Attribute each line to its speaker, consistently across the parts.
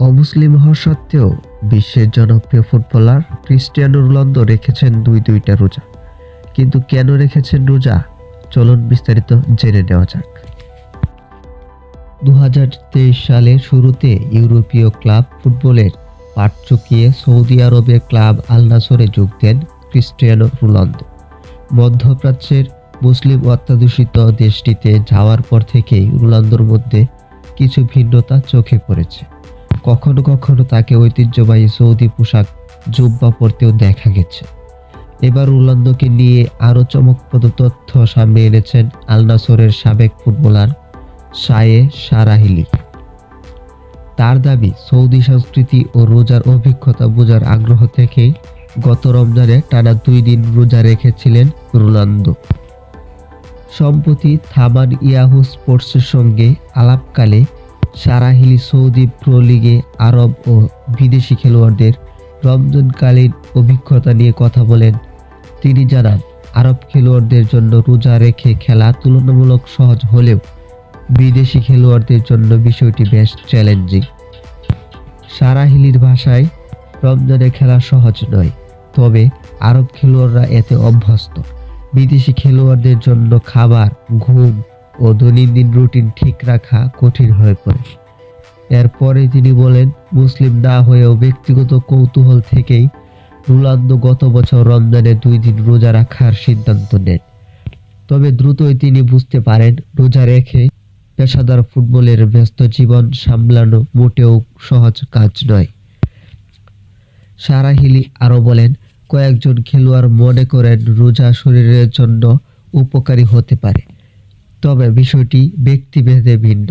Speaker 1: অমুসলিম হওয়া সত্ত্বেও বিশ্বের জনপ্রিয় ফুটবলার ক্রিস্টিয়ানো রোনালদো রেখেছেন দুইটা রোজা। কিন্তু কেন রেখেছেন রোজা? চলুন বিস্তারিত জেনে নেওয়া যাক। 2023 সালের শুরুতে ইউরোপীয় ক্লাব ফুটবলের পাট চুকিয়ে সৌদি আরবের ক্লাব আল নাসরে যোগ দেন ক্রিস্টিয়ানো রোনালদো। মধ্যপ্রাচ্যের মুসলিম অধ্যুষিত দেশটিতে যাওয়ার পর থেকেই রোনালদোর মধ্যে কিছু ভিন্নতা চোখে পড়েছে। কখনো কখনো তাকে ঐতিহ্যবাহী সৌদি পোশাক জুব্বা পরতেও দেখা গেছে। এবার রোনালদোকে নিয়ে আরও চমকপ্রদ তথ্য সামনে এনেছেন আল নাসরের সাবেক ফুটবলার সায়ে সারাহিলি। তার দাবি, সৌদি সংস্কৃতি ও রোজার অভিজ্ঞতা বোঝার আগ্রহ থেকেই গত রমজানে টানা 2 দিন রোজা রেখেছিলেন রোনালদো। সম্প্রতি থামান ইয়াহু স্পোর্টসের সঙ্গে আলাপকালে সারাহিলি সৌদি প্রো লিগে আরব ও বিদেশি খেলোয়াড়দের রমজানকালীন অভিজ্ঞতা নিয়ে কথা বলেন। তিনি জানান, আরব খেলোয়াড়দের জন্য রোজা রেখে খেলা তুলনামূলক সহজ হলেও বিদেশি খেলোয়াড়দের জন্য বিষয়টি বেশ চ্যালেঞ্জিং। সারাহিলির ভাষায়, রমজানে খেলা সহজ নয়, তবে আরব খেলোয়াড়রা এতে অভ্যস্ত। বিদেশি খেলোয়াড়দের জন্য খাবার, ঘুম ও দৈনন্দিন রুটিন ঠিক রাখা কঠিন হয়ে পড়ে। এরপরে তিনি বলেন, মুসলিম না হয়েও ব্যক্তিগত কৌতূহল থেকেই রোনালদো গত বছর রমজানে 2 দিন রোজা রাখার সিদ্ধান্ত নেন। তবে দ্রুতই তিনি বুঝতে পারেন, রোজা রেখে পেশাদার ফুটবলের ব্যস্ত জীবন সামলানো মোটেও সহজ কাজ নয়। সারাহিলি আরও বলেন, কয়েকজন খেলোয়াড় মনে করেন রোজা শরীরের জন্য উপকারী হতে পারে, তবে বিষয়টি ব্যক্তিভেদে ভিন্ন।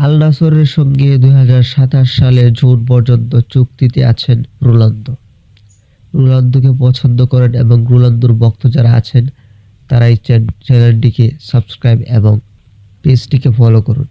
Speaker 1: আল নাসরের সঙ্গে 2027 সালের জুন পর্যন্ত চুক্তিতে আছেন রোনালদো। রোনালদোকে পছন্দ করেন এবং রোনালদোর ভক্ত যারা আছেন তারা এই চ্যানেলটিকে সাবস্ক্রাইব এবং পেজটিকে ফলো করুন।